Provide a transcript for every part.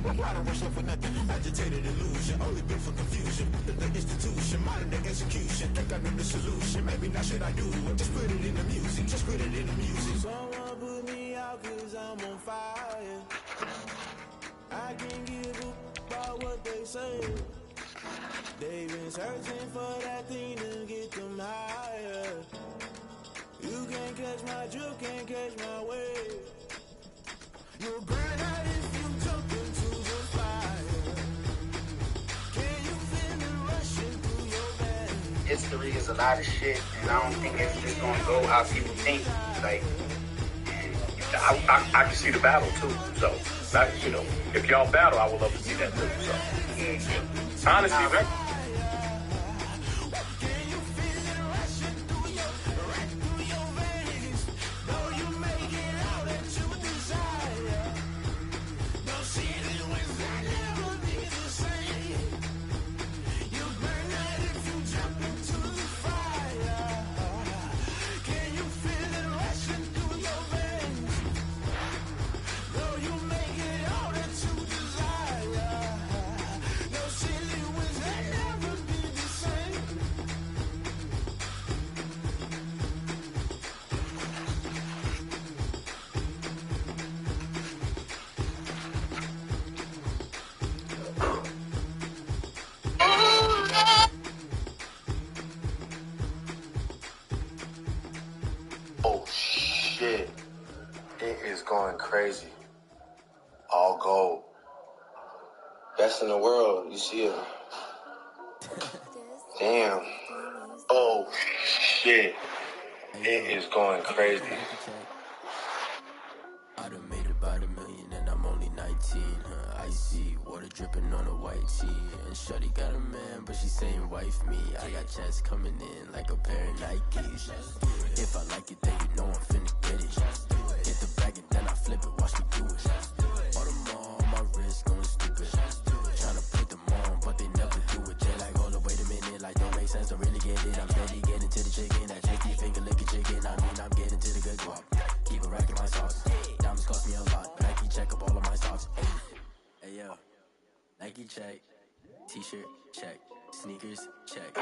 Why don't rush love for nothing? Agitated illusion, only built for confusion. The institution, modern day execution. Think I know the solution. Maybe now should I do it? Just put it in the music. Just put it in the music. Someone put me out 'cause I'm on fire. I can't give a about what they say. They've been searching for that thing to get them higher. You can't catch my drift, can't catch my wave. You'll burn out if you jump into the fire. Can you feel the rushing through your veins? History is a lot of shit, and I don't think it's just gonna go how people think. Like, I can see the battle too. So, you know, if y'all battle, I would love to see that too. So, honestly, man. Shit, it is going crazy. All gold. Best in the world, you see it. Damn. Oh, shit. It is going crazy. I done made about $1 million and I'm only 19. Icy water dripping on a white tee. And shawty got a man, but she saying wife me. I got checks coming in like a pair of Nikes. If I like it, then you know I'm finna get it. Get the bag and then I flip it, watch me do it. All them on my wrist going stupid. Tryna put them on, but they never do it. Jay like, hold up, wait a minute, like don't make sense, don't really get it. I'm steady getting to the chicken, that shaky finger licking chicken. I mean, I'm getting to the good guap. Keep a rack in my sauce. Diamonds cost me a lot. Nike check up all of my stocks. Hey yo, Nike check, t-shirt check, sneakers check.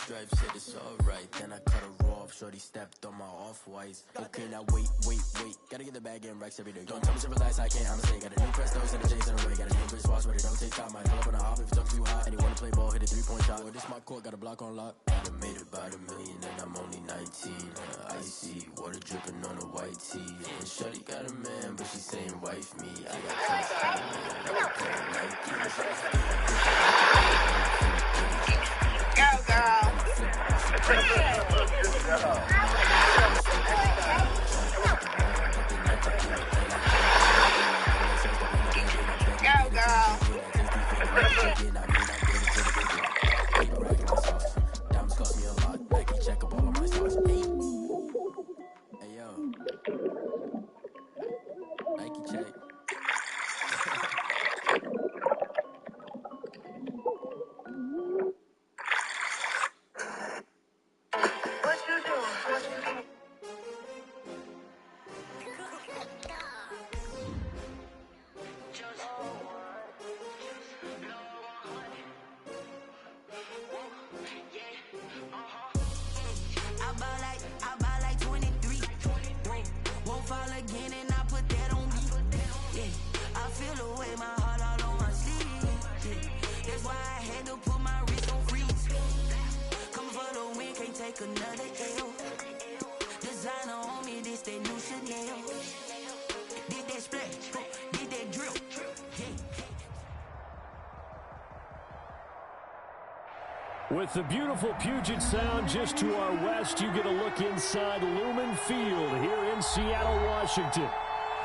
Stripes said it's alright, then I cut her off. Shorty stepped on my off-whites. Okay, now wait. Gotta get the bag in racks every day. Don't tell me to relax, I can't, I'm saying. Got a new press nose and a Jason away. Got a new wrist watch, but it don't take time. Might pull up on a hop if it's up too hot. And you wanna play ball, hit a 3-point shot. Well, this my court, got a block on lock. I done made about $1 million and I'm only 19. Icy water dripping on a white tee. And shorty got a man, but she saying wife me. I got checks coming in like a pair of Nikes. Go, girl. Go, girl. Diamonds cost me a lot. Nike check up all of my stocks. Hey yo, Nike check. I buy like 23. Won't fall again and I put that on me. Yeah, I feel away my heart all on my sleeve. Yeah, that's why I had to put my wrist on freeze. Come for the win, can't take another L. Designer on me, this that new Chanel. Did that splash, did that drill. With the beautiful Puget Sound just to our west, you get a look inside Lumen Field here in Seattle, Washington.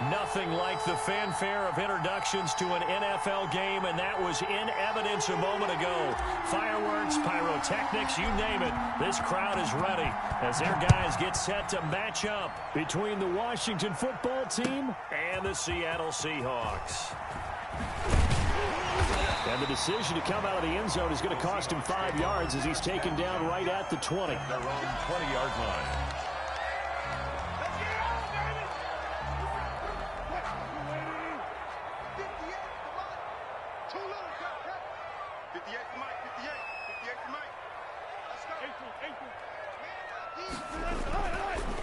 Nothing like the fanfare of introductions to an NFL game, and that was in evidence a moment ago. Fireworks, pyrotechnics, you name it. This crowd is ready as their guys get set to match up between the Washington football team and the Seattle Seahawks. And the decision to come out of the end zone is going to cost him 5 yards as he's taken down right at the 20. Their own 20-yard line.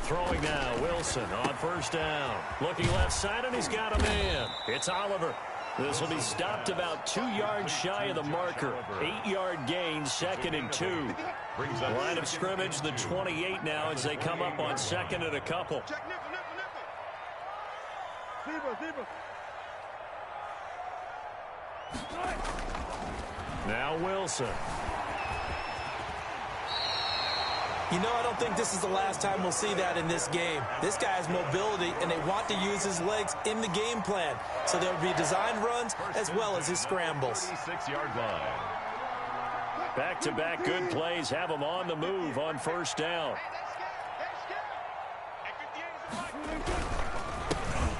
Throwing now, Wilson on first down. Looking left side, and he's got a man. It's Oliver. This will be stopped about 2 yards shy of the marker. 8-yard gain, 2nd and 2. Line of scrimmage, the 28 now as they come up on 2nd and a couple. Now Wilson. You know, I don't think this is the last time we'll see that in this game. This guy has mobility, and they want to use his legs in the game plan. So there will be designed runs as well as his scrambles. 36-yard line. Back-to-back good plays have him on the move on first down.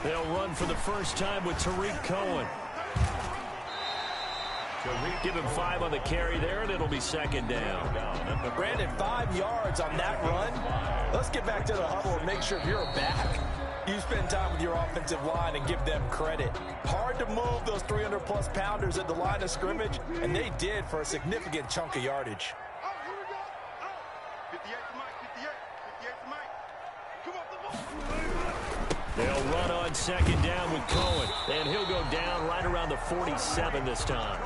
They'll run for the first time with Tariq Cohen. Give him 5 on the carry there, and it'll be 2nd down. Brandon, 5 yards on that run. Let's get back to the huddle and make sure you're back. You spend time with your offensive line and give them credit. Hard to move those 300-plus pounders at the line of scrimmage, and they did for a significant chunk of yardage. They'll run on 2nd down with Cohen, and he'll go down right around the 47 this time.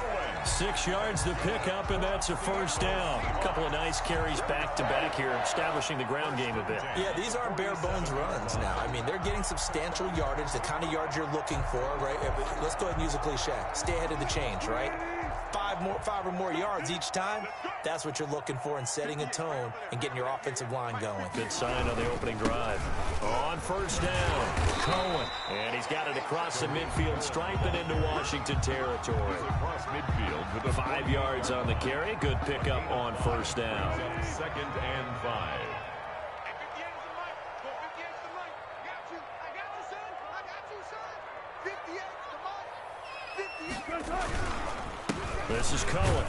6 yards the pickup, and that's a first down. A couple of nice carries back-to-back here, establishing the ground game a bit. Yeah, these aren't bare-bones runs now. I mean, they're getting substantial yardage, the kind of yards you're looking for, right? Let's go ahead and use a cliche. Stay ahead of the change, right? 5 or more yards each time, that's what you're looking for in setting a tone and getting your offensive line going. Good sign on the opening drive. On first down, Cohen. And he's got it across the midfield stripe and into Washington territory. Across midfield with 5 yards on the carry. Good pickup on first down. 2nd and 5. This is Cohen,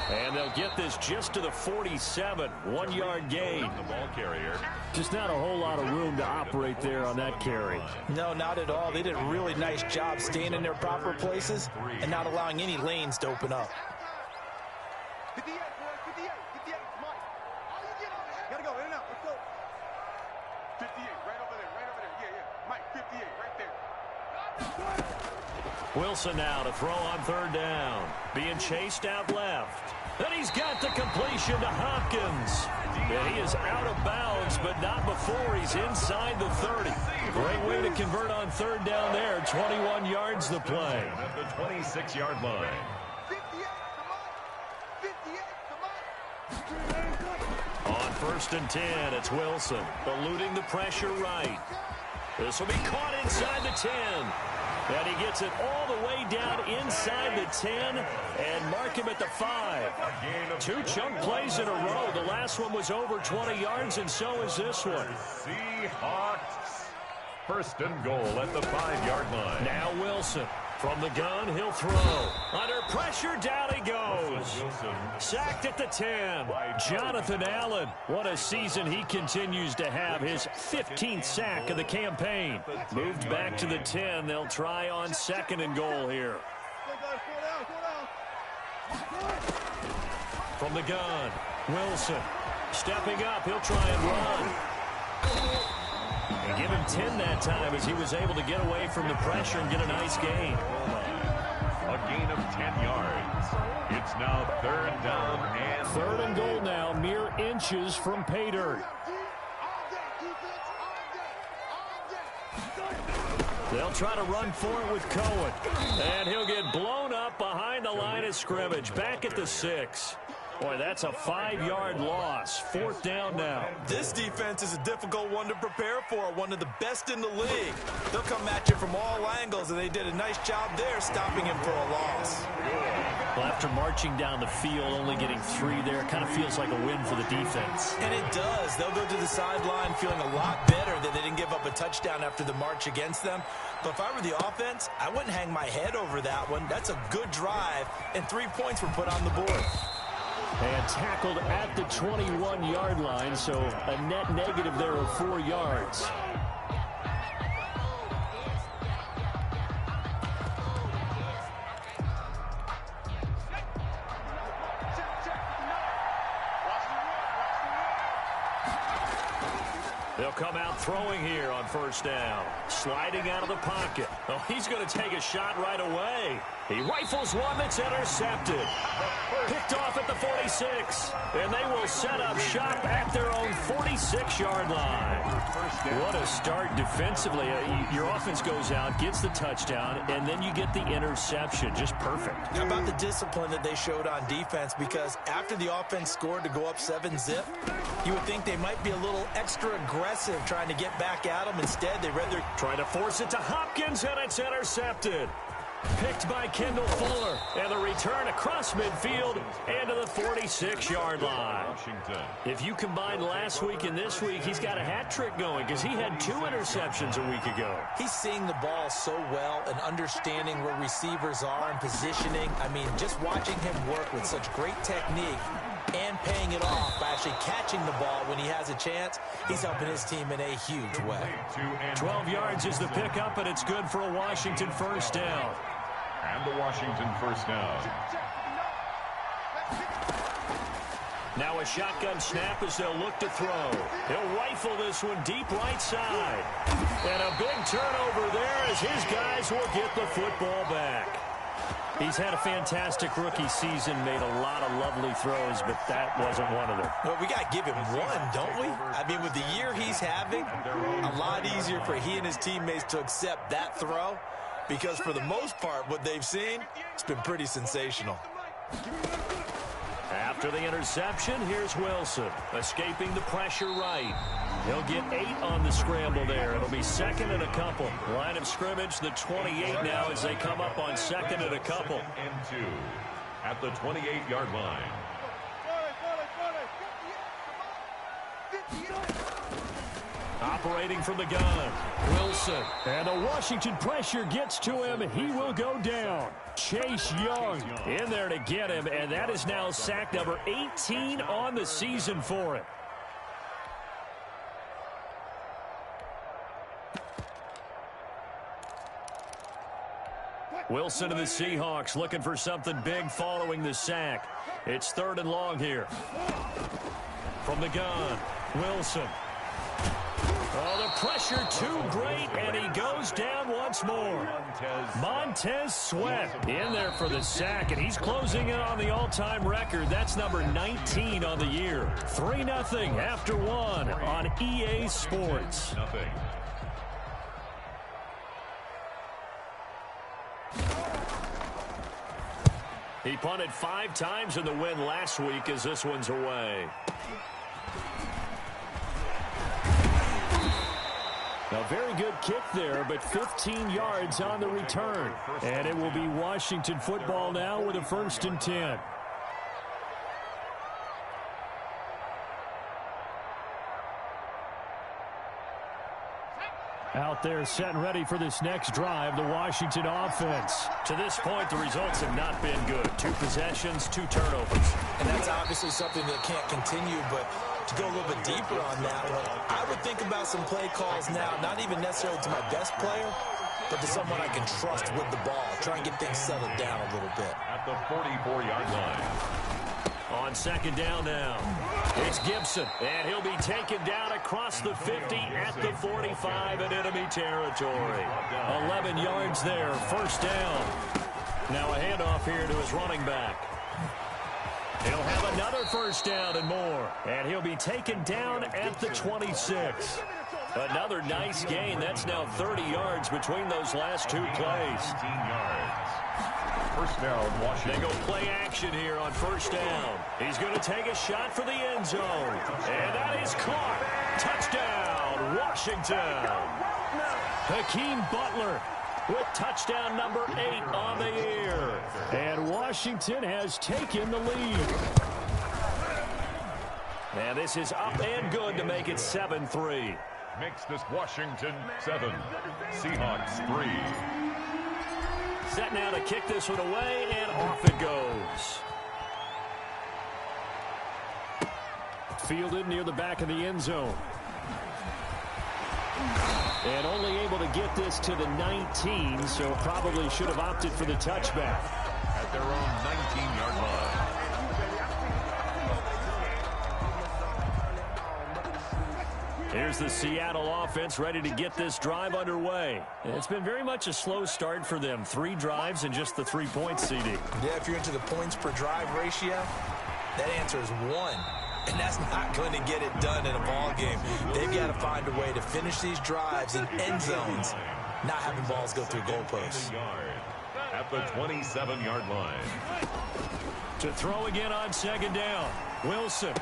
and they'll get this just to the 47, 1-yard gain. The ball carrier. Just not a whole lot of room to operate there on that carry. No, not at all. They did a really nice job staying in their proper places and not allowing any lanes to open up. Gotta go, in and out, let's go. 58, right over there, yeah. Mike, 58, right there. Wilson now to throw on 3rd down. Being chased out left. And he's got the completion to Hopkins. And he is out of bounds, but not before he's inside the 30. Great way to convert on 3rd down there. 21 yards the play. At the 26-yard line. 58, On 1st and 10, it's Wilson. Eluding the pressure right. This will be caught inside the 10. And he gets it all the way down inside the 10 and mark him at the 5. 2 chunk plays in a row. The last one was over 20 yards, and so is this one. Seahawks. 1st and goal at the 5-yard line. Now Wilson. From the gun, he'll throw. Under pressure, down he goes. Sacked at the 10. Jonathan Allen. What a season he continues to have. His 15th sack of the campaign. Moved back to the 10. They'll try on 2nd and goal here. From the gun, Wilson. Stepping up, he'll try and run. And give him 10 that time as he was able to get away from the pressure and get a nice gain. A gain of 10 yards. It's now 3rd down and 3rd and goal now, mere inches from pay dirt. They'll try to run for it with Cohen. And he'll get blown up behind the line of scrimmage. Back at the 6. Boy, that's a 5-yard loss. 4th down now. This defense is a difficult one to prepare for, one of the best in the league. They'll come at you from all angles, and they did a nice job there stopping him for a loss. Well, after marching down the field, only getting 3 there, kind of feels like a win for the defense. And it does. They'll go to the sideline feeling a lot better that they didn't give up a touchdown after the march against them. But if I were the offense, I wouldn't hang my head over that one. That's a good drive, and 3 points were put on the board. And tackled at the 21-yard line, so a net negative there of 4 yards. They'll come out throwing here on 1st down. Sliding out of the pocket. Oh, he's going to take a shot right away. He rifles one that's intercepted. Picked off at the 46. And they will set up shop at their own 46-yard line. What a start defensively. Your offense goes out, gets the touchdown, and then you get the interception. Just perfect. How about the discipline that they showed on defense? Because after the offense scored to go up 7-zip, you would think they might be a little extra aggressive trying to get back at them. Instead, they read their... Trying to force it to Hopkins, and it's intercepted. Picked by Kendall Fuller, and the return across midfield and to the 46-yard line. If you combine last week and this week, he's got a hat trick going because he had 2 interceptions a week ago. He's seeing the ball so well and understanding where receivers are and positioning. I mean, just watching him work with such great technique and paying it off by actually catching the ball when he has a chance, he's helping his team in a huge way. 12 yards is the pickup, and it's good for a Washington 1st down. And the Washington 1st down. Now a shotgun snap as they'll look to throw. He'll rifle this one deep right side. And a big turnover there as his guys will get the football back. He's had a fantastic rookie season, made a lot of lovely throws, but that wasn't one of them. Well, we got to give him one, don't we? I mean, with the year he's having, a lot easier for he and his teammates to accept that throw because for the most part, what they've seen, it's been pretty sensational. After the interception, here's Wilson, escaping the pressure right. He'll get 8 on the scramble there. It'll be 2nd and a couple. Line of scrimmage, the 28 now as they come up on 2nd and a couple. And 2 at the 28-yard line. Operating from the gun, Wilson. And the Washington pressure gets to him. He will go down. Chase Young in there to get him, and that is now sack number 18 on the season for him. Wilson and the Seahawks looking for something big following the sack. It's 3rd and long here. From the gun, Wilson. Oh, the pressure too great, and he goes down once more. Montez Sweat in there for the sack, and he's closing in on the all-time record. That's number 19 on the year. 3-0 after 1 on EA Sports. He punted 5 times in the win last week as this one's away. A very good kick there, but 15 yards on the return. And it will be Washington football now with a 1st and 10. Out there set and ready for this next drive, the Washington offense. To this point, the results have not been good. 2 possessions, 2 turnovers. And that's obviously something that can't continue, but to go a little bit deeper on that one, I would think about some play calls now, not even necessarily to my best player, but to someone I can trust with the ball. Try and get things settled down a little bit. At the 44-yard line. On 2nd down now, it's Gibson, and he'll be taken down across the 50 at the 45 in enemy territory. 11 yards there, 1st down. Now a handoff here to his running back. He'll have another 1st down and more, and he'll be taken down at the 26. Another nice gain. That's now 30 yards between those last two plays. 19 yards. First down, Washington. They go play action here on first down. He's going to take a shot for the end zone. And that is caught. Touchdown, Washington. Hakeem Butler with touchdown number 8 on the year. And Washington has taken the lead. And this is up and good to make it 7-3. Makes this Washington 7, Seahawks 3. Set now to kick this one away, and off it goes. Fielded near the back of the end zone. And only able to get this to the 19, so probably should have opted for the touchback. At their own 19-yard line. Here's the Seattle offense ready to get this drive underway. It's been very much a slow start for them. 3 drives and just the 3 points, CD. Yeah, if you're into the points per drive ratio, that answer is 1. And that's not going to get it done in a ball game. They've got to find a way to finish these drives in end zones, not having balls go through goalposts. At the 27-yard line. To throw again on second down. Wilson.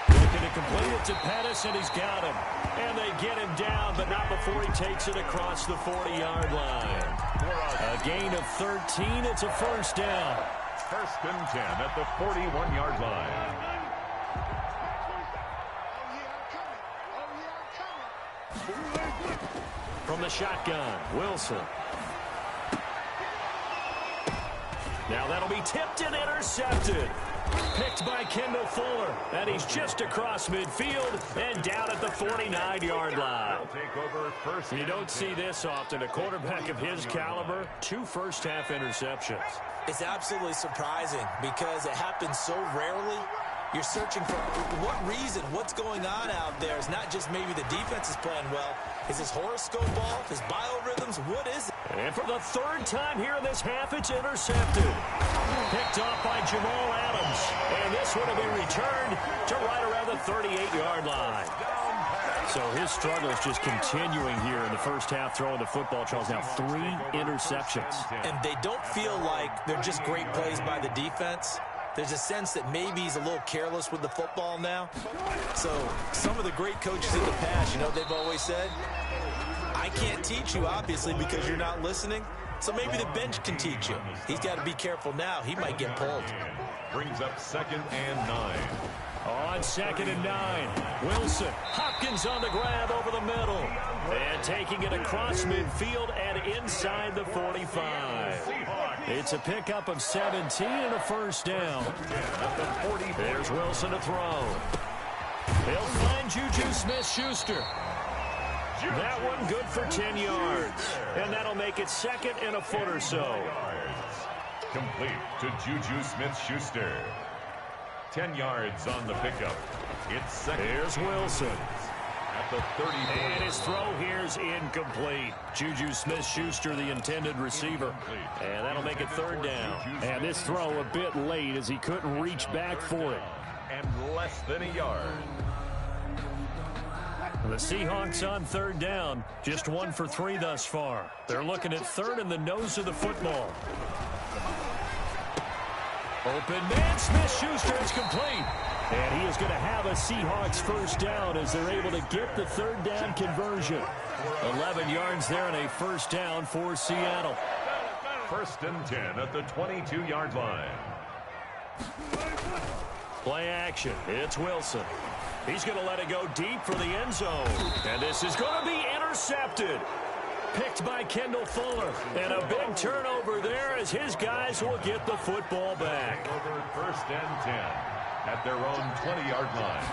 Looking to complete it to Pettis, and he's got him. And they get him down, but not before he takes it across the 40-yard line. A gain of 13. It's a first down. First and 10 at the 41-yard line. From the shotgun, Wilson. Now that'll be tipped and intercepted. Picked by Kendall Fuller. And he's just across midfield and down at the 49-yard line. You don't see this often. A quarterback of his caliber, 2 first-half interceptions. It's absolutely surprising because it happens so rarely. You're searching for what reason, what's going on out there. It's not just maybe the defense is playing well. Is his horoscope off? His biorhythms? What is it? And for the 3rd time here in this half, it's intercepted. Picked off by Jamal Adams. And this one will be returned to right around the 38-yard line. So his struggle is just continuing here in the first half, throwing the football. Charles, now 3 interceptions. And they don't feel like they're just great plays by the defense. There's a sense that maybe he's a little careless with the football now. So some of the great coaches in the past, you know, they've always said, I can't teach you, obviously, because you're not listening. So maybe the bench can teach you. He's got to be careful now. He might get pulled. Brings up 2nd and 9. On 2nd and 9, Wilson. Hopkins on the grab over the middle. And taking it across midfield and inside the 45. It's a pickup of 17 and a first down. There's Wilson to throw. He'll find Juju Smith-Schuster. That one good for 10 yards. And that'll make it 2nd and a foot or so. Complete to Juju Smith-Schuster. 10 yards on the pickup. It's 2nd. Here's Wilson. At the 34. And his throw here's incomplete. Juju Smith-Schuster, the intended receiver. And that'll make it 3rd down. And this throw a bit late as he couldn't reach back for it. And less than a yard. The Seahawks on 3rd down. Just 1 for 3 thus far. They're looking at 3rd in the nose of the football. Open man, Smith-Schuster is complete. And he is going to have a Seahawks first down as they're able to get the 3rd down conversion. 11 yards there and a first down for Seattle. 1st and 10 at the 22-yard line. Play action. It's Wilson. He's going to let it go deep for the end zone. And this is going to be intercepted. Picked by Kendall Fuller. And a big turnover there as his guys will get the football back. Over 1st and 10 at their own 20-yard line.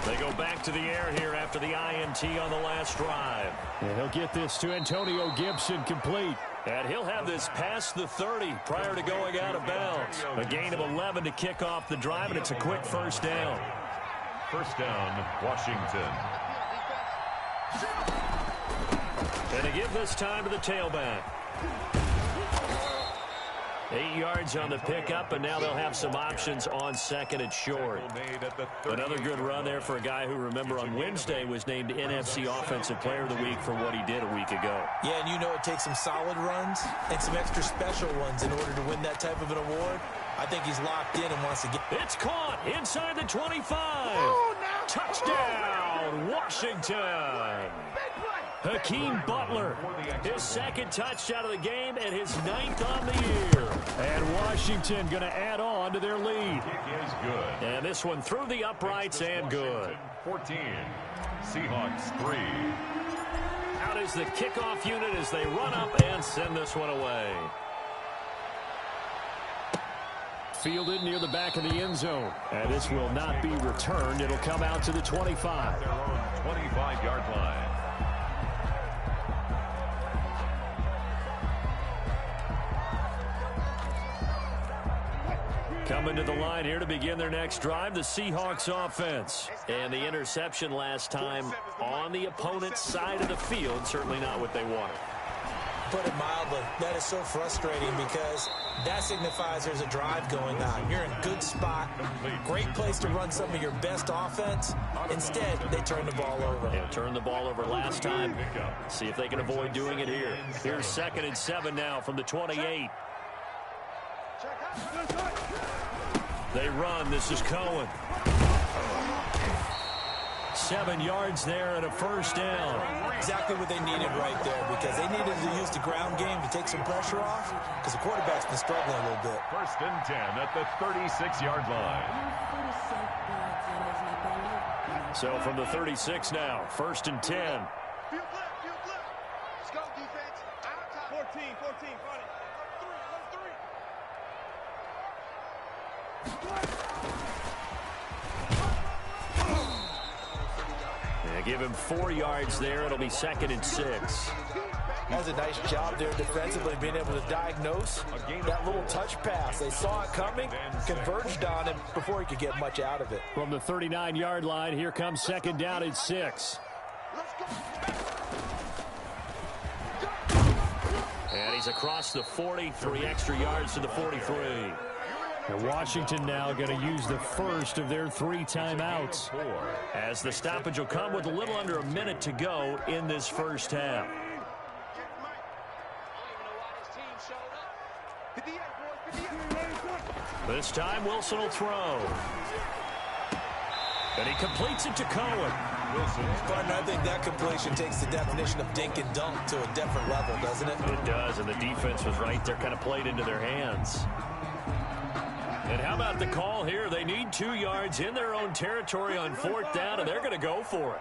They go back to the air here after the INT on the last drive. And he'll get this to Antonio Gibson complete. And he'll have this past the 30 prior to going out of bounds. A gain of 11 to kick off the drive, and it's a quick first down. First down, Washington. And to give this time to the tailback. 8 yards on the pickup, and now they'll have some options on second and short. Another good run there for a guy who, remember, on Wednesday was named NFC Offensive Player of the Week for what he did a week ago. Yeah, and you know it takes some solid runs and some extra special ones in order to win that type of an award. I think he's locked in and wants to get... It's caught inside the 25. Touchdown, Washington. Hakeem Butler, his second touchdown of the game and his 9th on the year. And Washington going to add on to their lead. Kick is good. And this one through the uprights and good. 14. Seahawks 3. Out is the kickoff unit as they run up and send this one away. Fielded near the back of the end zone. And this will not be returned. It'll come out to the 25. Their own 25-yard line. Coming to the line here to begin their next drive, the Seahawks offense. And the interception last time on the opponent's side of the field, certainly not what they wanted. Put it mildly, that is so frustrating because that signifies there's a drive going on. You're in a good spot, great place to run some of your best offense. Instead, they turn the ball over. They turned the ball over last time. See if they can avoid doing it here. Here's 2nd and 7 now from the 28. They run. This is Cohen. 7 yards there and a first down. Exactly what they needed right there because they needed to use the ground game to take some pressure off because the quarterback's been struggling a little bit. 1st and 10 at the 36-yard line. So from the 36 now, 1st and 10. Field flip. Let's go, defense. Out top. 14, run it. 3. They give him 4 yards there. It'll be 2nd and 6. That was a nice job there defensively, being able to diagnose that little touch pass. They saw it coming, converged on him before he could get much out of it. From the 39-yard line, here comes 2nd down and 6. And he's across the 40, 3 extra yards to the 43. And Washington now going to use the first of their 3 timeouts, as the stoppage will come with a little under a minute to go in this first half. This time Wilson will throw. And he completes it to Cohen. Partner, I think that completion takes the definition of dink and dunk to a different level, doesn't it? It does, and the defense was right there, kind of played into their hands. And how about the call here? They need 2 yards in their own territory on 4th down, and they're going to go for it.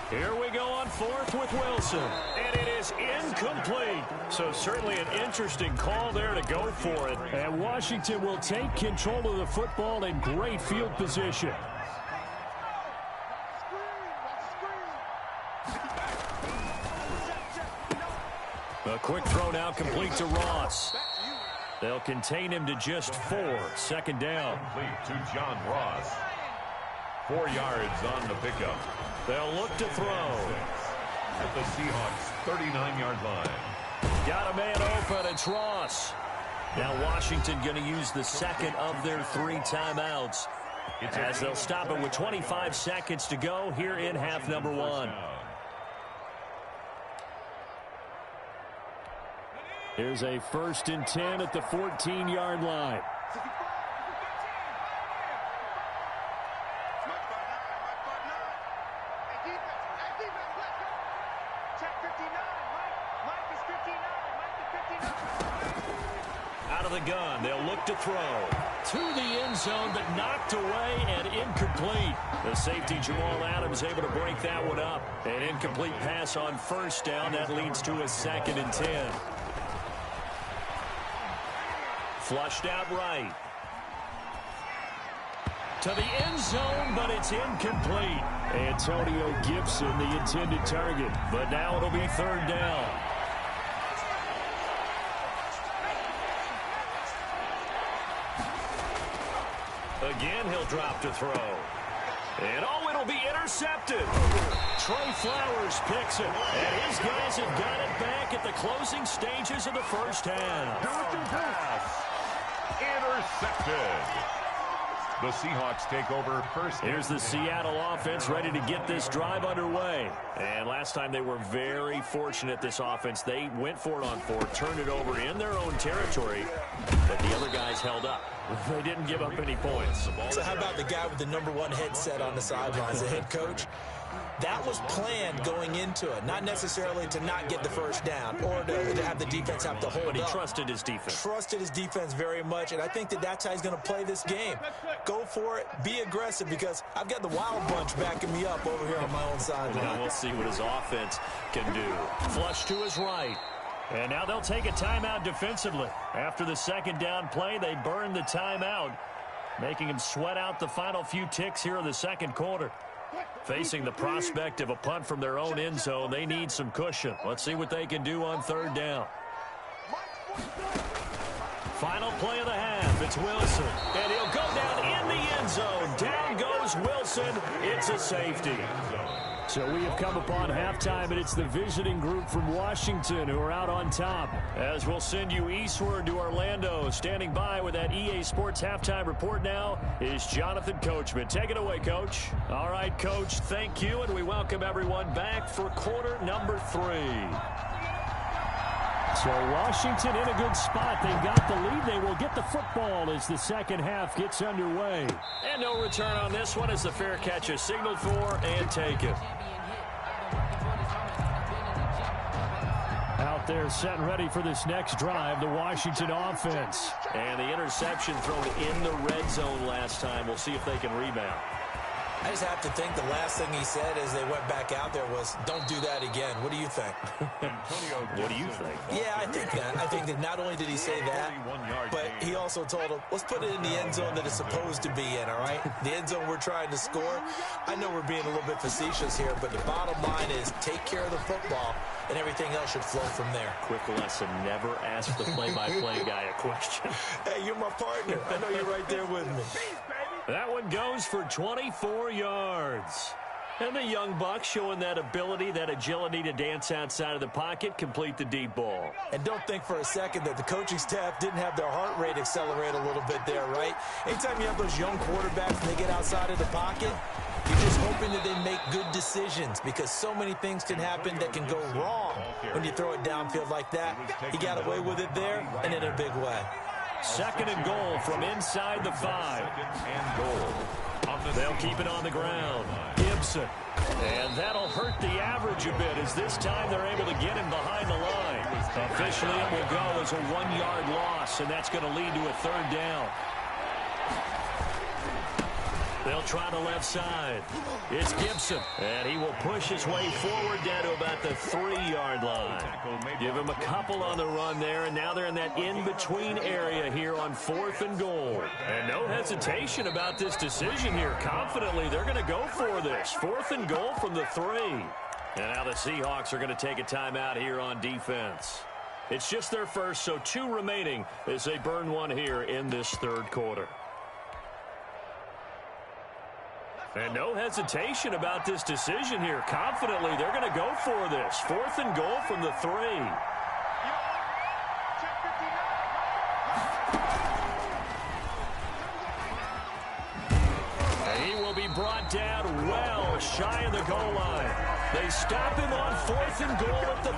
Here we go on 4th with Wilson. And it is incomplete. So certainly an interesting call there to go for it. And Washington will take control of the football in great field position. A quick throw now complete to Ross. They'll contain him to just 4. 2nd down. Complete to John Ross. 4 yards on the pickup. They'll look to throw. At the Seahawks' 39-yard line. Got a man open. It's Ross. Now Washington going to use the 2nd of their 3 timeouts, as they'll stop it with 25 seconds to go here in half number 1. Here's a 1st and 10 at the 14-yard line. Out of the gun, they'll look to throw. To the end zone, but knocked away and incomplete. The safety, Jamal Adams, able to break that one up. An incomplete pass on 1st down. That leads to a 2nd and 10. Flushed out right. To the end zone, but it's incomplete. Antonio Gibson, the intended target. But now it'll be 3rd down. Again, he'll drop to throw. And oh, it'll be intercepted. Trey Flowers picks it. And his guys have got it back at the closing stages of the first half. Pass. Intercepted. The Seahawks take over first. Here's the Seattle offense ready to get this drive underway. And last time they were very fortunate, this offense. They went for it on fourth, turned it over in their own territory, but the other guys held up. They didn't give up any points. So how about the guy with the #1 headset on the sidelines, the head coach? That was planned going into it, not necessarily to not get the first down or to have the defense have to hold up. But he trusted his defense. Trusted his defense very much, and I think that's how he's going to play this game. Go for it. Be aggressive, because I've got the Wild Bunch backing me up over here on my own sideline. Well, we'll see what his offense can do. Flush to his right. And now they'll take a timeout defensively. After the second down play, they burn the timeout, making him sweat out the final few ticks here in the second quarter. Facing the prospect of a punt from their own end zone, they need some cushion. Let's see what they can do on third down. Final play of the half. It's Wilson. And he'll go down in the end zone. Down goes Wilson. It's a safety. So we have come upon halftime, and it's the visiting group from Washington who are out on top. As we'll send you eastward to Orlando. Standing by with that EA Sports halftime report now is Jonathan Coachman. Take it away, Coach. All right, Coach, thank you, and we welcome everyone back for quarter number 3. So Washington in a good spot. They've got the lead. They will get the football as the second half gets underway. And no return on this one as the fair catch is signaled for and taken. Out there set and ready for this next drive, the Washington offense. And the interception thrown in the red zone last time. We'll see if they can rebound. I just have to think the last thing he said as they went back out there was, don't do that again. What do you think? What do you think? Yeah, I think that. I think that not only did he say that, but he also told him, let's put it in the end zone that it's supposed to be in, all right? The end zone we're trying to score. I know we're being a little bit facetious here, but the bottom line is take care of the football, and everything else should flow from there. Quick lesson, never ask the play-by-play guy a question. Hey, you're my partner. I know you're right there with me. That one goes for 24 yards. And the young buck showing that ability, that agility to dance outside of the pocket, complete the deep ball. And don't think for a second that the coaching staff didn't have their heart rate accelerate a little bit there, right? Anytime you have those young quarterbacks and they get outside of the pocket, you're just hoping that they make good decisions, because so many things can happen that can go wrong when you throw it downfield like that. He got away with it there and in a big way. Second and goal from inside the 5. They'll keep it on the ground. Gibson. And that'll hurt the average a bit, as this time they're able to get him behind the line. Officially, it will go as a 1-yard loss, and that's going to lead to a third down. They'll try the left side. It's Gibson, and he will push his way forward down to about the 3-yard line. Give him a couple on the run there, and now they're in that in-between area here on 4th and goal. And no hesitation about this decision here. Confidently, they're going to go for this. 4th and goal from the 3. And now the Seahawks are going to take a timeout here on defense. It's just their first, so 2 remaining as they burn one here in this third quarter. And no hesitation about this decision here. Confidently, they're going to go for this. 4th and goal from the 3. And he will be brought down well shy of the goal line. They stop him on 4th and goal at the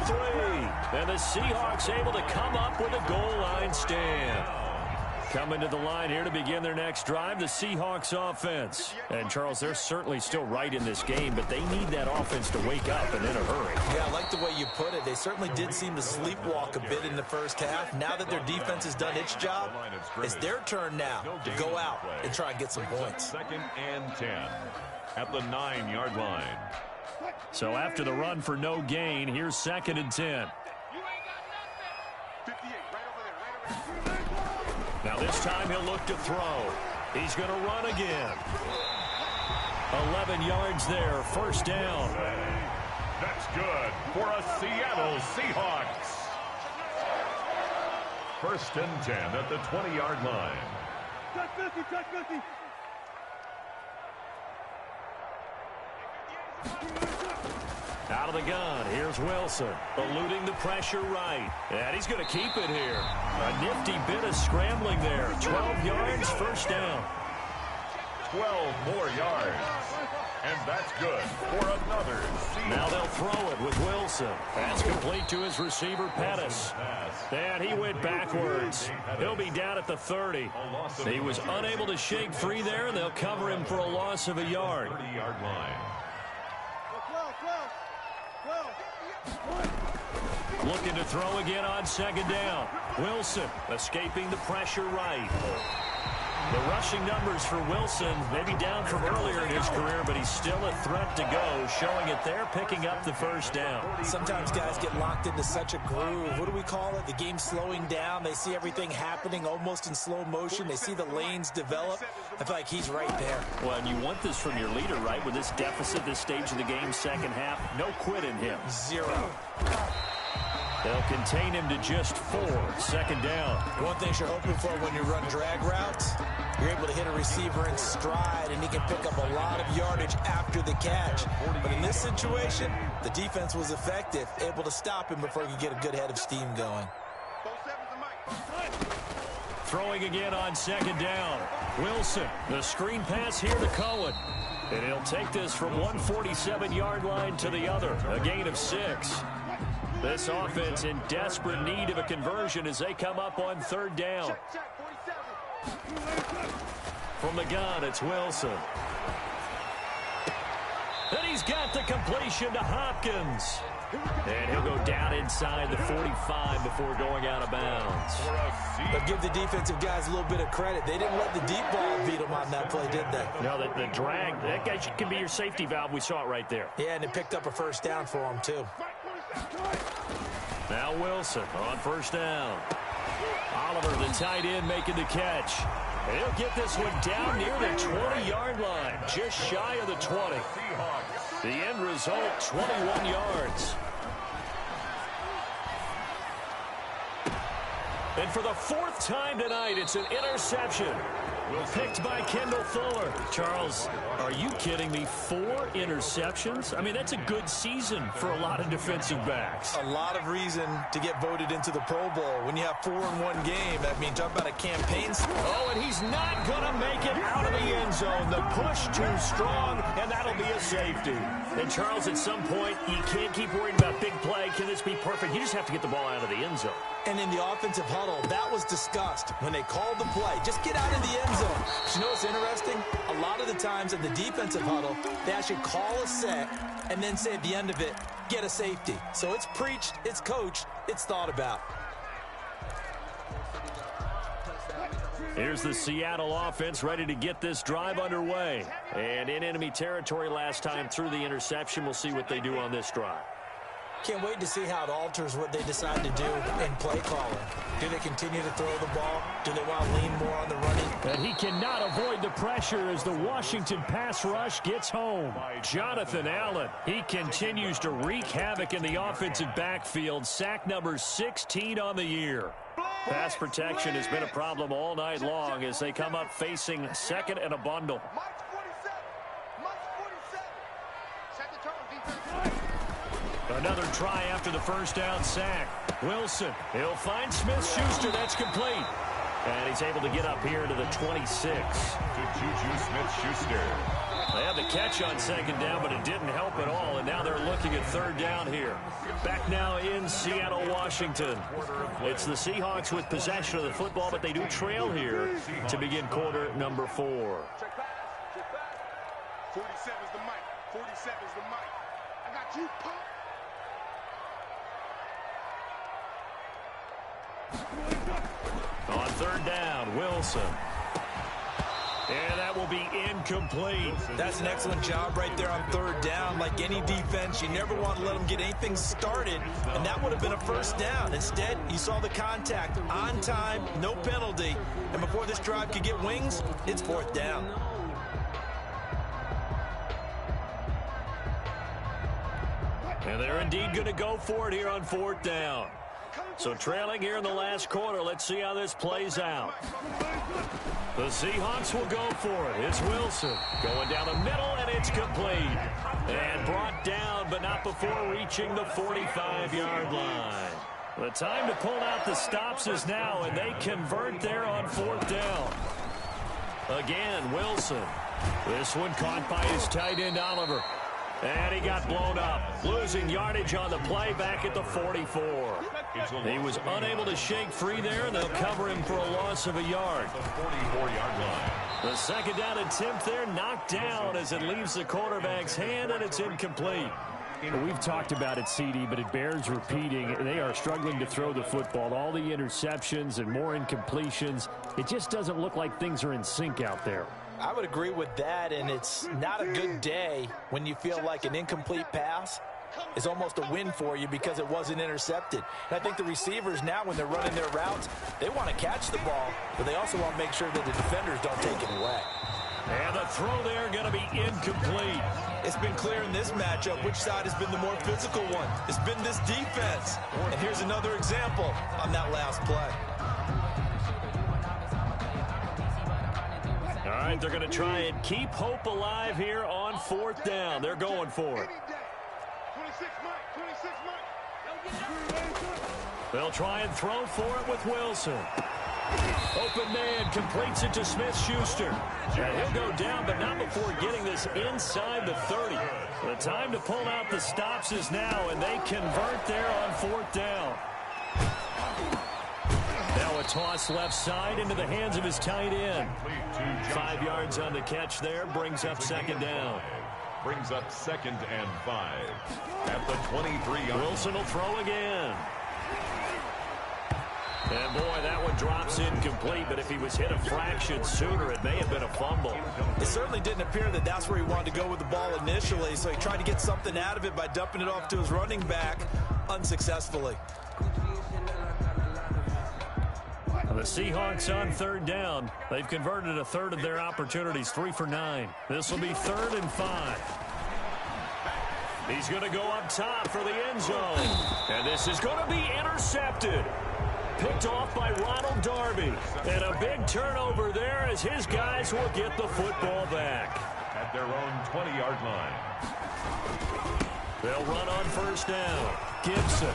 3. And the Seahawks able to come up with a goal line stand. Coming to the line here to begin their next drive, the Seahawks offense. And, Charles, they're certainly still right in this game, but they need that offense to wake up and in a hurry. Yeah, I like the way you put it. They certainly did seem to sleepwalk a bit in the first half. Now that their defense has done its job, it's their turn now to go out and try and get some points. 2nd and 10 at the 9-yard line. So after the run for no gain, here's 2nd and 10. Now this time he'll look to throw. He's going to run again. 11 yards there, first down. That's good for a Seattle Seahawks. 1st and 10 at the 20-yard line. Out of the gun, here's Wilson, eluding the pressure right. And he's going to keep it here. A nifty bit of scrambling there. 12 yards, first down. 12 more yards. And that's good for another Seahawks. Now they'll throw it with Wilson. That's complete to his receiver, Pettis. And he went backwards. He'll be down at the 30. He was unable to shake free there, and they'll cover him for a loss of a yard. 30-yard line. Looking to throw again on second down. Wilson escaping the pressure right. The rushing numbers for Wilson may be down from earlier in his career, but he's still a threat to go, showing it there, picking up the first down. Sometimes guys get locked into such a groove. What do we call it? The game's slowing down. They see everything happening almost in slow motion. They see the lanes develop. I feel like he's right there. Well, and you want this from your leader, right? With this deficit, this stage of the game, second half, no quit in him. Zero. They'll contain him to just 4. Second down. One thing you're hoping for when you run drag routes, you're able to hit a receiver in stride, and he can pick up a lot of yardage after the catch. But in this situation, the defense was effective, able to stop him before he could get a good head of steam going. Throwing again on second down. Wilson, the screen pass here to Cohen. And he'll take this from 147-yard line to the other, a gain of 6. This offense in desperate need of a conversion as they come up on third down. From the gun, it's Wilson. And he's got the completion to Hopkins. And he'll go down inside the 45 before going out of bounds. But give the defensive guys a little bit of credit. They didn't let the deep ball beat them on that play, did they? No, the drag, that guy can be your safety valve. We saw it right there. Yeah, and it picked up a first down for him, too. Now Wilson on first down. Oliver, the tight end, making the catch. And he'll get this one down near the 20-yard line, just shy of the 20. The end result, 21 yards. And for the 4th time tonight, it's an interception. Picked by Kendall Fuller. Charles, are you kidding me? 4 interceptions? I mean, that's a good season for a lot of defensive backs. A lot of reason to get voted into the Pro Bowl. When you have 4 in one game, that means talk about a campaign. Oh, and he's not going to make it out of the end zone. The push too strong, and that'll be a safety. And, Charles, at some point, you can't keep worrying about big play. Can this be perfect? You just have to get the ball out of the end zone. And in the offensive huddle, that was discussed when they called the play. Just get out of the end zone. But you know what's interesting? A lot of the times in the defensive huddle, they actually call a set and then say at the end of it, get a safety. So it's preached, it's coached, it's thought about. Here's the Seattle offense ready to get this drive underway. And in enemy territory last time through the interception. We'll see what they do on this drive. Can't wait to see how it alters what they decide to do in play calling. Do they continue to throw the ball? Do they want to lean more on the running? And he cannot avoid the pressure as the Washington pass rush gets home. Jonathan Allen, he continues to wreak havoc in the offensive backfield. Sack number 16 on the year. Pass protection has been a problem all night long as they come up facing second and a bundle. Another try after the first down sack. Wilson, he'll find Smith-Schuster. That's complete. And he's able to get up here to the 26. To Juju Smith-Schuster. They had the catch on second down, but it didn't help at all. And now they're looking at third down here. Back now in Seattle, Washington. It's the Seahawks with possession of the football, but they do trail here to begin quarter number 4. 47's the mic. 47's the mic. I got you, Pop. On third down, Wilson. And that will be incomplete. That's an excellent job right there on third down. Like any defense, you never want to let them get anything started, and that would have been a first down. Instead, you saw the contact on time, no penalty, and before this drive could get wings, it's fourth down. And they're indeed going to go for it here on fourth down. So trailing here in the last quarter. Let's see how this plays out. The Seahawks will go for it. It's Wilson going down the middle, and it's complete. And brought down, but not before reaching the 45-yard line. The time to pull out the stops is now, and they convert there on 4th down. Again, Wilson. This one caught by his tight end, Oliver. And he got blown up, losing yardage on the play back at the 44. He was unable to shake free there, and they'll cover him for a loss of a yard. The 44-yard line. The second down attempt there knocked down as it leaves the quarterback's hand, and it's incomplete. We've talked about it, CD, but it bears repeating. They are struggling to throw the football. All the interceptions and more incompletions. It just doesn't look like things are in sync out there. I would agree with that, and it's not a good day when you feel like an incomplete pass is almost a win for you because it wasn't intercepted. And I think the receivers now, when they're running their routes, they want to catch the ball, but they also want to make sure that the defenders don't take it away. And the throw there going to be incomplete. It's been clear in this matchup which side has been the more physical one. It's been this defense. And here's another example on that last play. All right, they're going to try and keep hope alive here on 4th down. They're going for it. They'll try and throw for it with Wilson. Open man completes it to Smith-Schuster. And he'll go down, but not before getting this inside the 30. The time to pull out the stops is now, and they convert there on 4th down. Now a toss left side into the hands of his tight end. 5 yards on the catch there, brings up 2nd down. Brings up 2nd and 5 at the 23-yard. Wilson will throw again. And boy, that one drops incomplete, but if he was hit a fraction sooner, it may have been a fumble. It certainly didn't appear that that's where he wanted to go with the ball initially, so he tried to get something out of it by dumping it off to his running back unsuccessfully. The Seahawks on 3rd down. They've converted a third of their opportunities, 3 for 9. This will be 3rd and 5. He's going to go up top for the end zone. And this is going to be intercepted. Picked off by Ronald Darby. And a big turnover there as his guys will get the football back. At their own 20-yard line. They'll run on 1st down. Gibson.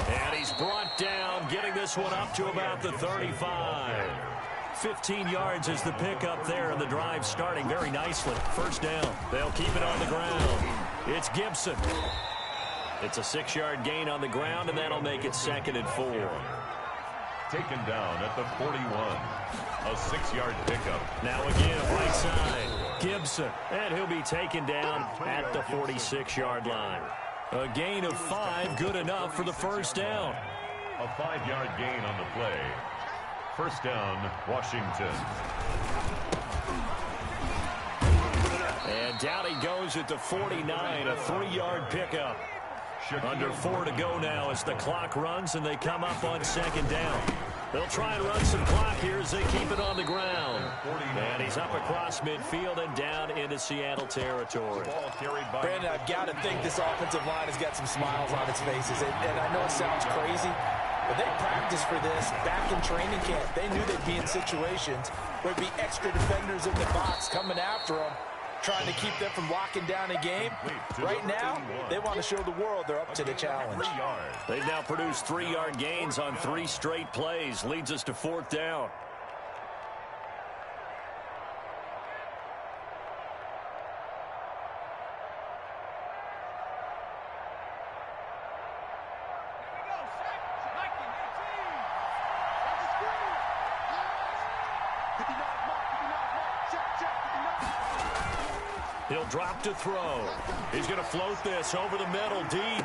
And he's brought down, getting this one up to about the 35. 15 yards is the pickup there, and the drive starting very nicely. 1st down. They'll keep it on the ground. It's Gibson. It's a 6-yard gain on the ground, and that'll make it 2nd and 4. Taken down at the 41. A 6-yard pickup. Now again, right side. Gibson. And he'll be taken down at the 46-yard line. A gain of 5, good enough for the 1st down. A 5-yard gain on the play. 1st down, Washington. And down he goes at the 49, a 3-yard pickup. Under 4 to go now as the clock runs, and they come up on 2nd down. They'll try and run some clock here as they keep it on the ground. And he's up across midfield and down into Seattle territory. Brandon, I've got to think this offensive line has got some smiles on its faces. And I know it sounds crazy, but they practiced for this back in training camp. They knew they'd be in situations where there'd be extra defenders in the box coming after them, trying to keep them from locking down a game. Right now, they want to show the world they're up to the challenge. They've now produced 3-yard gains on 3 straight plays. Leads us to 4th down. He'll drop to throw. He's going to float this over the middle, deep.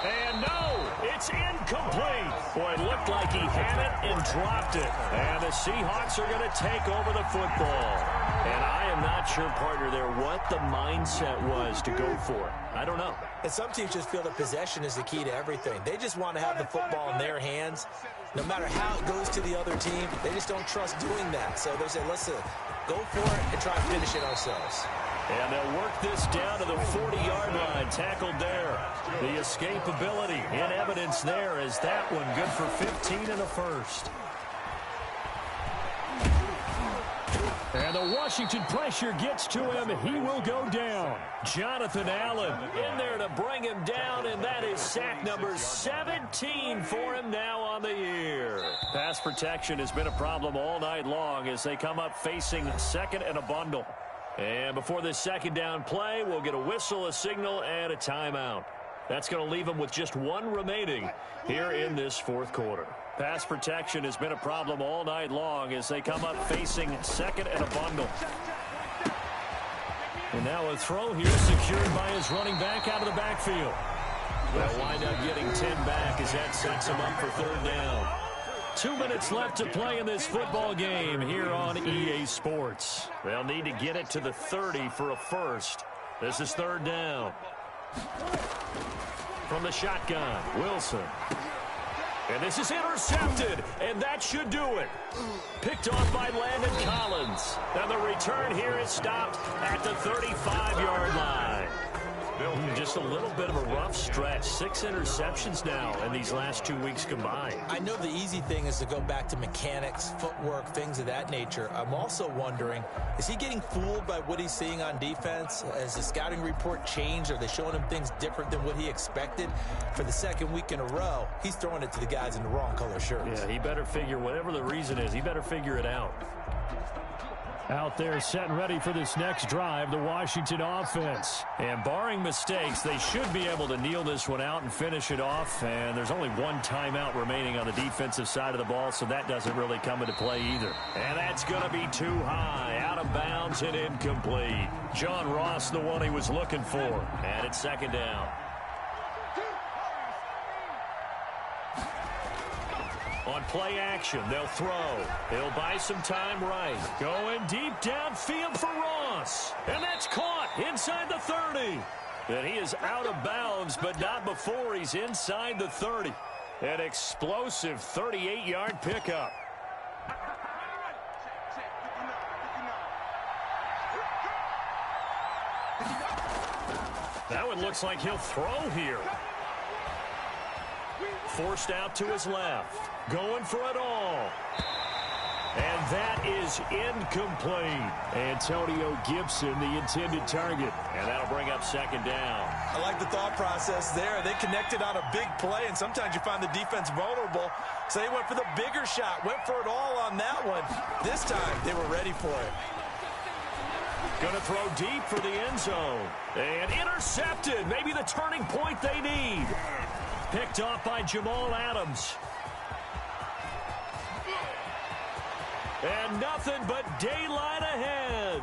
And no, it's incomplete. Boy, it looked like he had it and dropped it. And the Seahawks are going to take over the football. And I am not sure, partner, there what the mindset was to go for it. I don't know. And some teams just feel that possession is the key to everything. They just want to have the football in their hands. No matter how it goes to the other team, they just don't trust doing that. So they say, listen, go for it and try to finish it ourselves. And they'll work this down to the 40-yard line, tackled there. The escapability in evidence there as that one good for 15 and a first. And the Washington pressure gets to him. He will go down. Jonathan Allen in there to bring him down, and that is sack number 17 for him now on the year. Pass protection has been a problem all night long as they come up facing second and a bundle. And before this second down play, we'll get a whistle, a signal, and a timeout. That's going to leave them with just one remaining here in this fourth quarter. Pass protection has been a problem all night long as they come up facing second and a bundle. And now a throw here secured by his running back out of the backfield. They'll wind up getting 10 back as that sets him up for third down. 2 minutes left to play in this football game here on EA Sports. They'll need to get it to the 30 for a first. This is third down. From the shotgun, Wilson. And this is intercepted, and that should do it. Picked off by Landon Collins. And the return here is stopped at the 35-yard line. Just a little bit of a rough stretch. 6 interceptions now in these last 2 weeks combined. I know the easy thing is to go back to mechanics, footwork, things of that nature. I'm also wondering, is he getting fooled by what he's seeing on defense? Has the scouting report changed? Are they showing him things different than what he expected? For the second week in a row, he's throwing it to the guys in the wrong color shirts. Yeah, he better figure, whatever the reason is, he better figure it out. Out there set and ready for this next drive, the Washington offense. And barring mistakes, they should be able to kneel this one out and finish it off. And there's only one timeout remaining on the defensive side of the ball, so that doesn't really come into play either. And that's going to be too high, out of bounds and incomplete. John Ross, the one he was looking for. And it's second down. On play action, they'll throw. He'll buy some time right. Going deep downfield for Ross. And that's caught inside the 30. And he is out of bounds, but not before he's inside the 30. An explosive 38-yard pickup. That one looks like he'll throw here. Forced out to his left. Going for it all. And that is incomplete. Antonio Gibson, the intended target. And that'll bring up second down. I like the thought process there. They connected on a big play, and sometimes you find the defense vulnerable. So they went for the bigger shot, went for it all on that one. This time, they were ready for it. Going to throw deep for the end zone. And intercepted. Maybe the turning point they need. Picked off by Jamal Adams. And nothing but daylight ahead.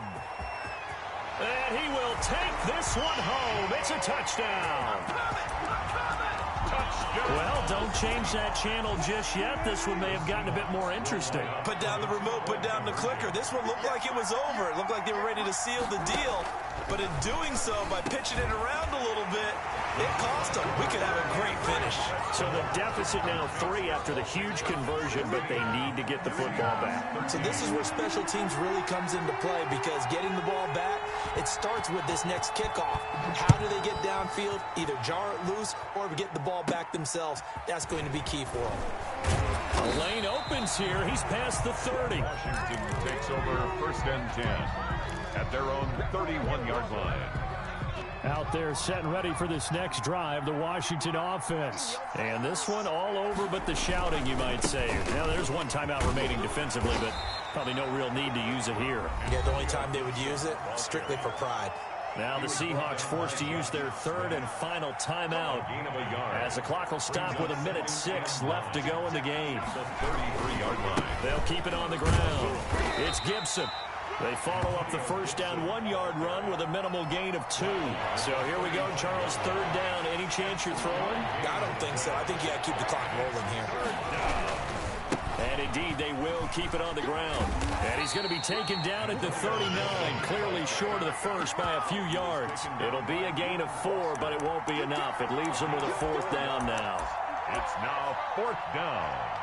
And he will take this one home. It's a touchdown. Well, don't change that channel just yet. This one may have gotten a bit more interesting. Put down the remote, put down the clicker. This one looked like it was over. It looked like they were ready to seal the deal. But in doing so, by pitching it around a little bit, it cost them. We could have a great finish. So the deficit now 3 after the huge conversion, but they need to get the football back. So this is where special teams really comes into play, because getting the ball back, it starts with this next kickoff. How do they get downfield? Either jar it loose or get the ball back themselves. That's going to be key for them. A lane opens here. He's past the 30. Washington takes over first and 10 at their own 31-yard line. Out there set and ready for this next drive, the Washington offense. And this one all over but the shouting, you might say. Now, there's one timeout remaining defensively, but probably no real need to use it here. Yeah, the only time they would use it, strictly for pride. Now the Seahawks forced to use their third and final timeout as the clock will stop with 1:06 left to go in the game. The 33-yard line. They'll keep it on the ground. It's Gibson. They follow up the first down 1-yard run with a minimal gain of 2. So here we go, Charles, third down. Any chance you're throwing? I don't think so. I think you got to keep the clock rolling here. And indeed, they will keep it on the ground. And he's going to be taken down at the 39, clearly short of the first by a few yards. It'll be a gain of 4, but it won't be enough. It leaves them with a fourth down now. It's now fourth down.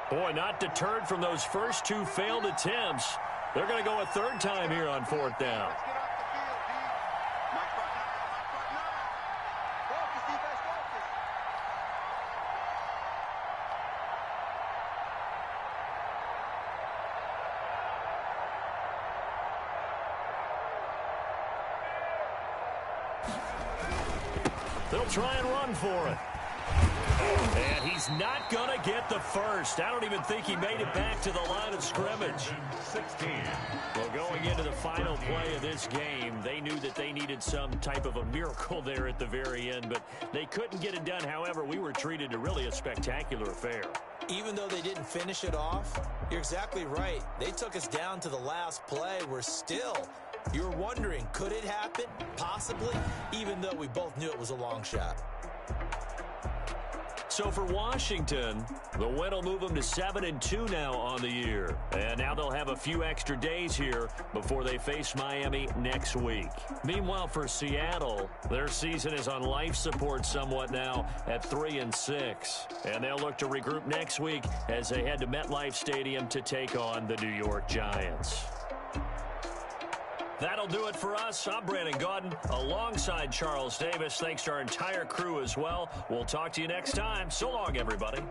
Boy, not deterred from those first two failed attempts. They're going to go a third time here on fourth down. They'll try and run for it. And he's not going to get the first. I don't even think he made it back to the line of scrimmage. 16. Well, going into the final play of this game, they knew that they needed some type of a miracle there at the very end, but they couldn't get it done. However, we were treated to really a spectacular affair. Even though they didn't finish it off, you're exactly right. They took us down to the last play. We're still... You're wondering, could it happen? Possibly, even though we both knew it was a long shot. So for Washington, the win will move them to 7-2 now on the year. And now they'll have a few extra days here before they face Miami next week. Meanwhile, for Seattle, their season is on life support somewhat now at 3-6. And they'll look to regroup next week as they head to MetLife Stadium to take on the New York Giants. That'll do it for us. I'm Brandon Gaudin alongside Charles Davis. Thanks to our entire crew as well. We'll talk to you next time. So long, everybody.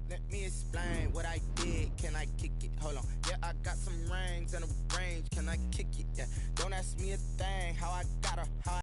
Let me explain what I did. Can I kick it? Hold on. Yeah, I got some rings and a range. Can I kick it? Yeah. Don't ask me a thing. How I got her.